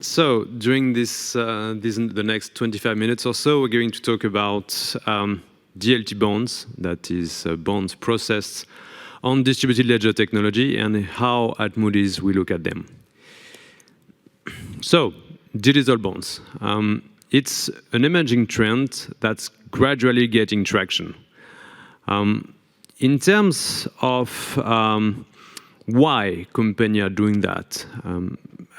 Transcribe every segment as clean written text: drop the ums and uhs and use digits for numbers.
So during the next 25 minutes or so, we're going to talk about DLT bonds, that is bonds processed on distributed ledger technology, and how at Moody's we look at them. So, digital bonds. It's an emerging trend that's gradually getting traction. In terms of why companies are doing that,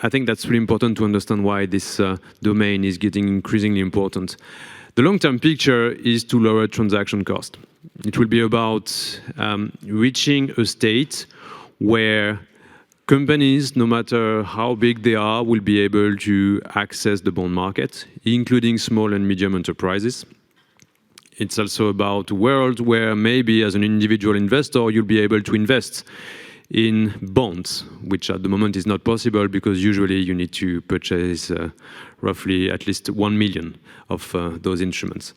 I think that's really important to understand why this domain is getting increasingly important. The long-term picture is to lower transaction cost. It will be about reaching a state where companies, no matter how big they are, will be able to access the bond market, including small and medium enterprises. It's also about a world where maybe as an individual investor, you'll be able to invest in bonds, which at the moment is not possible because usually you need to purchase roughly at least 1 million of those instruments.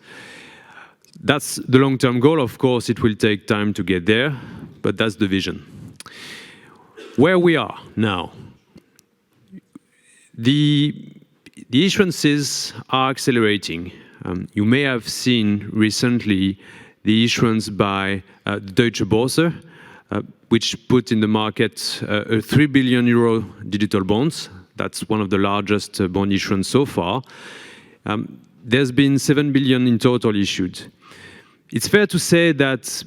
That's the long-term goal. Of course, it will take time to get there, but that's the vision. Where we are now, the issuances are accelerating. You may have seen recently the issuance by Deutsche Börse, which put in the market a 3 billion euro digital bonds. That's one of the largest bond issuance so far. There's been 7 billion in total issued. It's fair to say that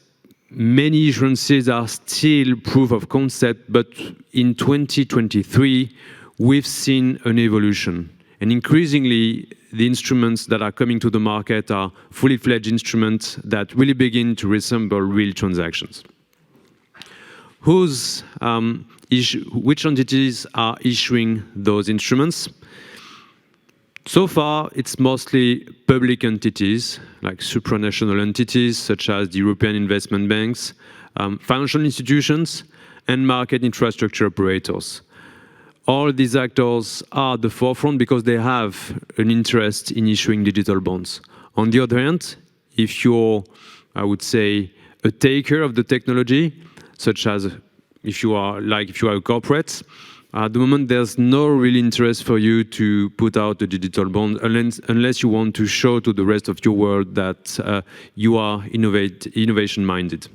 many issuances are still proof of concept, but in 2023, we've seen an evolution. And increasingly, the instruments that are coming to the market are fully fledged instruments that really begin to resemble real transactions. Which entities are issuing those instruments? So far, it's mostly public entities, like supranational entities, such as the European investment banks, financial institutions, and market infrastructure operators. All these actors are at the forefront because they have an interest in issuing digital bonds. On the other hand, if you're, I would say, a taker of the technology, such as if you are a corporate, at the moment there's no real interest for you to put out a digital bond unless you want to show to the rest of your world that you are innovation-minded.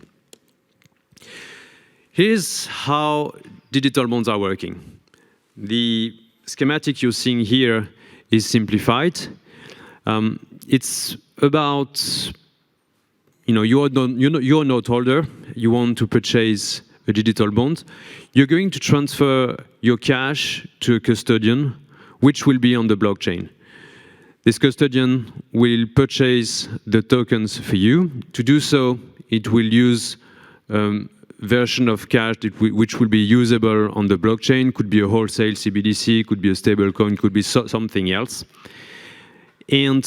Here's how digital bonds are working. The schematic you're seeing here is simplified. It's about, you're a note holder, you want to purchase a digital bond. You're going to transfer your cash to a custodian, which will be on the blockchain. This custodian will purchase the tokens for you. To do so, it will use version of cash which will be usable on the blockchain. Could be a wholesale CBDC, could be a stable coin, could be something else. And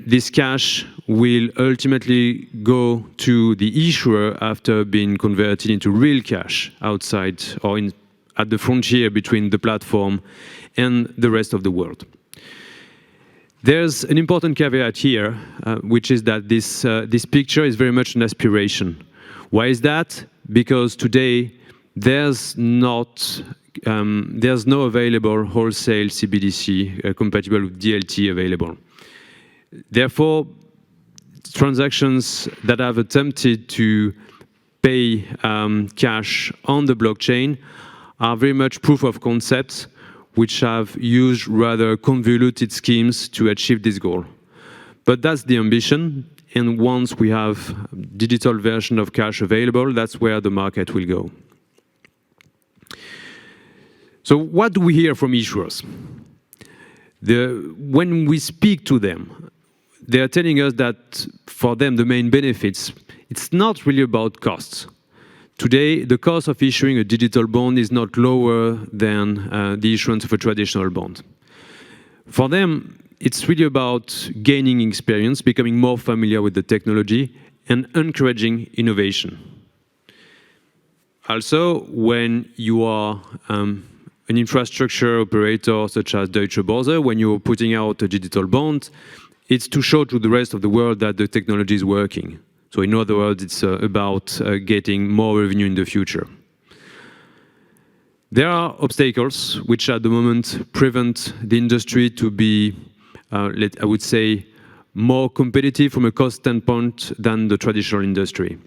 this cash will ultimately go to the issuer after being converted into real cash outside or at the frontier between the platform and the rest of the world. There's an important caveat here, which is that this picture is very much an aspiration. Why is that? Because today there's no available wholesale CBDC compatible with DLT available. Therefore, transactions that have attempted to pay cash on the blockchain are very much proof of concepts, which have used rather convoluted schemes to achieve this goal. But that's the ambition, and once we have digital version of cash available, that's where the market will go. So what do we hear from issuers? When we speak to them, they are telling us that for them, the main benefits, it's not really about costs. Today, the cost of issuing a digital bond is not lower than the issuance of a traditional bond. For them, it's really about gaining experience, becoming more familiar with the technology, and encouraging innovation. Also, when you are an infrastructure operator such as Deutsche Börse, when you're putting out a digital bond, it's to show to the rest of the world that the technology is working. So in other words, it's about getting more revenue in the future. There are obstacles which at the moment prevent the industry to be, I would say, more competitive from a cost standpoint than the traditional industry.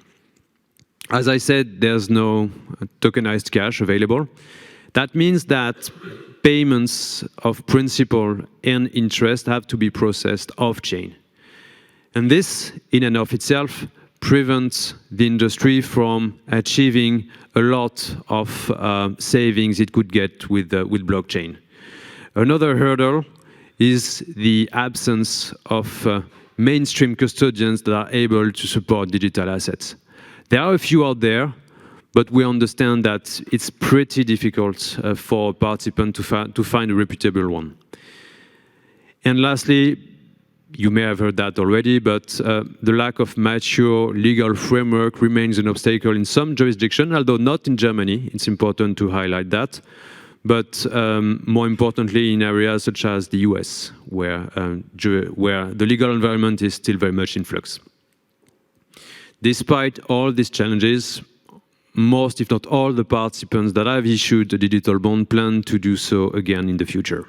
As I said, there's no tokenized cash available. That means that payments of principal and interest have to be processed off-chain. And this, in and of itself, prevents the industry from achieving a lot of savings it could get with blockchain. Another hurdle is the absence of mainstream custodians that are able to support digital assets. There are a few out there, but we understand that it's pretty difficult for a participant to find a reputable one. And lastly, you may have heard that already, but the lack of mature legal framework remains an obstacle in some jurisdictions, although not in Germany. It's important to highlight that. But more importantly, in areas such as the US, where the legal environment is still very much in flux. Despite all these challenges, most, if not all, the participants that have issued a digital bond plan to do so again in the future.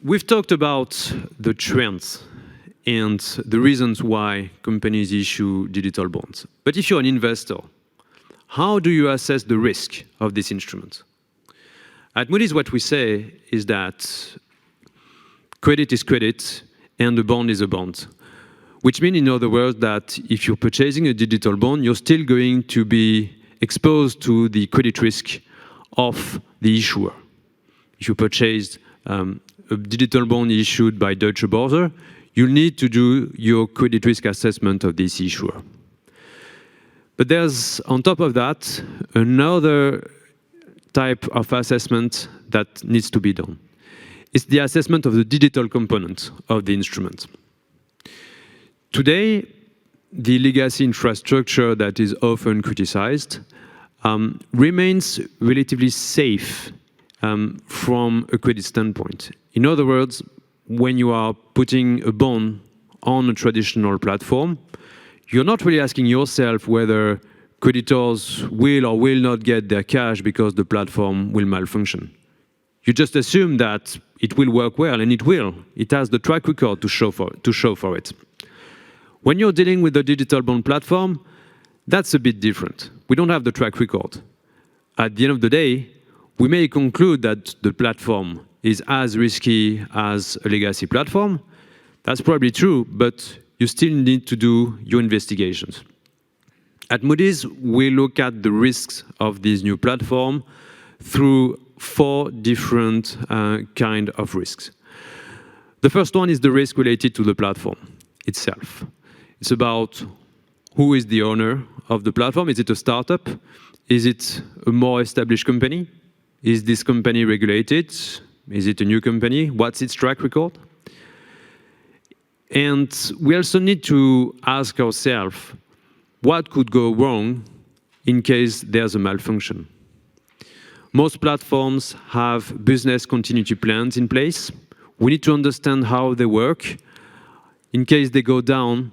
We've talked about the trends and the reasons why companies issue digital bonds. But if you're an investor, how do you assess the risk of this instrument? At Moody's, what we say is that credit is credit and a bond is a bond. Which means, in other words, that if you're purchasing a digital bond, you're still going to be exposed to the credit risk of the issuer. If you purchased a digital bond issued by Deutsche Börse, you'll need to do your credit risk assessment of this issuer. But there's, on top of that, another type of assessment that needs to be done. It's the assessment of the digital component of the instrument. Today, the legacy infrastructure that is often criticized remains relatively safe from a credit standpoint. In other words, when you are putting a bond on a traditional platform, you're not really asking yourself whether creditors will or will not get their cash because the platform will malfunction. You just assume that it will work well, and it will. It has the track record to show for it. When you're dealing with a digital bond platform, that's a bit different. We don't have the track record. At the end of the day, we may conclude that the platform is as risky as a legacy platform. That's probably true, but you still need to do your investigations. At Moody's, we look at the risks of this new platform through 4 different kind of risks. The first one is the risk related to the platform itself. It's about who is the owner of the platform. Is it a startup? Is it a more established company? Is this company regulated? Is it a new company? What's its track record? And we also need to ask ourselves, what could go wrong in case there's a malfunction? Most platforms have business continuity plans in place. We need to understand how they work, in case they go down,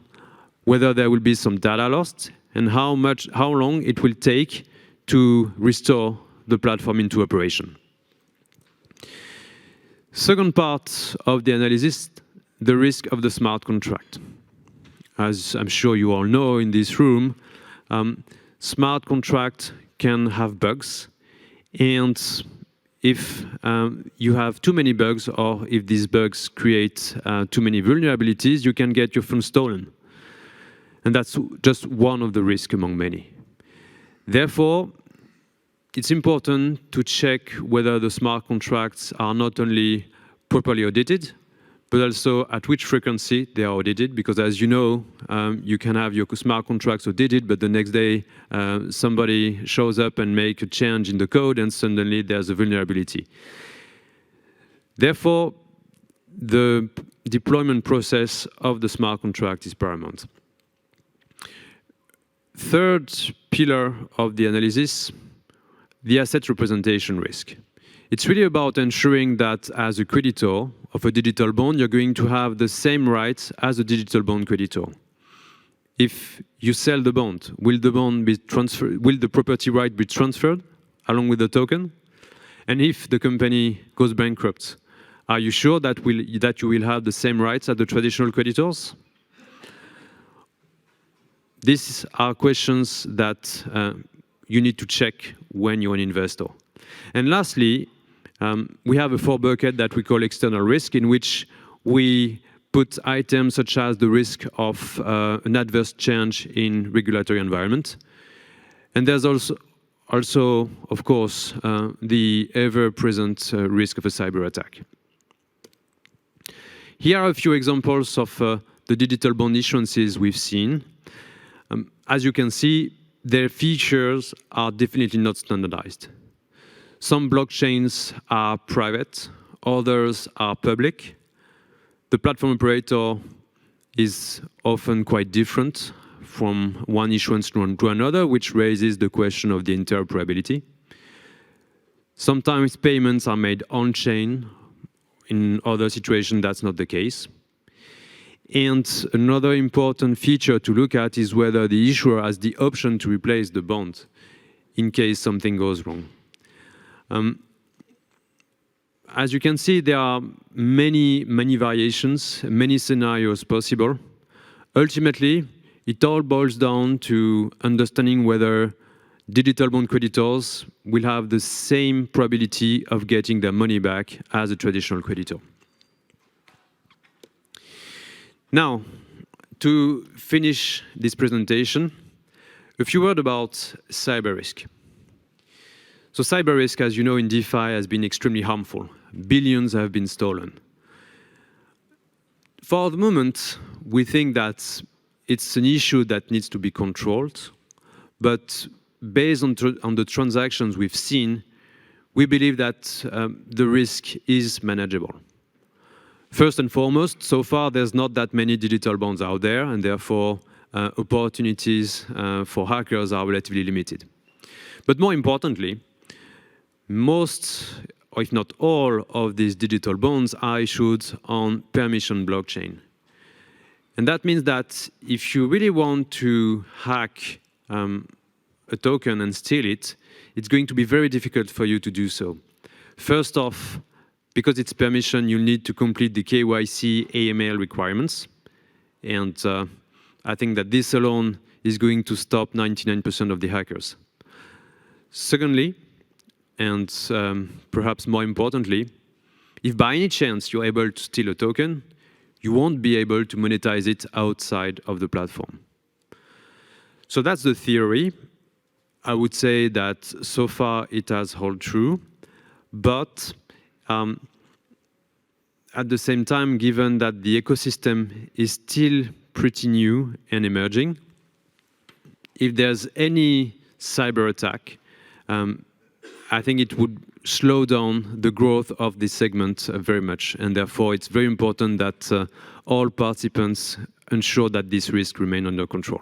whether there will be some data lost, and how long it will take to restore the platform into operation. Second part of the analysis, the risk of the smart contract. As I'm sure you all know in this room, smart contract can have bugs, and if you have too many bugs, or if these bugs create too many vulnerabilities, you can get your funds stolen. And that's just one of the risks among many. Therefore, it's important to check whether the smart contracts are not only properly audited, but also at which frequency they are audited, because as you know, you can have your smart contracts audited, but the next day somebody shows up and make a change in the code, and suddenly there's a vulnerability. Therefore, the deployment process of the smart contract is paramount. Third pillar of the analysis, the asset representation risk. It's really about ensuring that as a creditor of a digital bond, you're going to have the same rights as a digital bond creditor. if you sell the bond, will the bond be transferred? Will the property right be transferred along with the token? And if the company goes bankrupt, are you sure that you will have the same rights as the traditional creditors? These are questions that you need to check when you're an investor. And lastly, we have a 4 bucket that we call external risk, in which we put items such as the risk of an adverse change in regulatory environment. And there's also, of course, the ever-present risk of a cyber attack. Here are a few examples of the digital bond issuances we've seen. As you can see, their features are definitely not standardized. Some blockchains are private, others are public. The platform operator is often quite different from one issuance to another, which raises the question of the interoperability. Sometimes payments are made on-chain. In other situations, that's not the case. And another important feature to look at is whether the issuer has the option to replace the bond in case something goes wrong. As you can see, there are many variations, many scenarios possible. Ultimately, it all boils down to understanding whether digital bond creditors will have the same probability of getting their money back as a traditional creditor. Now, to finish this presentation, a few words about cyber risk. So cyber risk, as you know, in DeFi has been extremely harmful. Billions have been stolen. For the moment, we think that it's an issue that needs to be controlled, but based on the transactions we've seen, we believe that the risk is manageable. First and foremost, so far there's not that many digital bonds out there, and therefore opportunities for hackers are relatively limited. But more importantly, most, or if not all, of these digital bonds are issued on permission blockchain. And that means that if you really want to hack a token and steal it, it's going to be very difficult for you to do so. First off, because it's permission, you need to complete the KYC AML requirements. And I think that this alone is going to stop 99% of the hackers. Secondly, and perhaps more importantly, if by any chance you're able to steal a token, you won't be able to monetize it outside of the platform. So that's the theory. I would say that so far it has held true, but at the same time, given that the ecosystem is still pretty new and emerging, if there's any cyber attack, I think it would slow down the growth of this segment very much, and therefore it's very important that all participants ensure that this risk remain under control.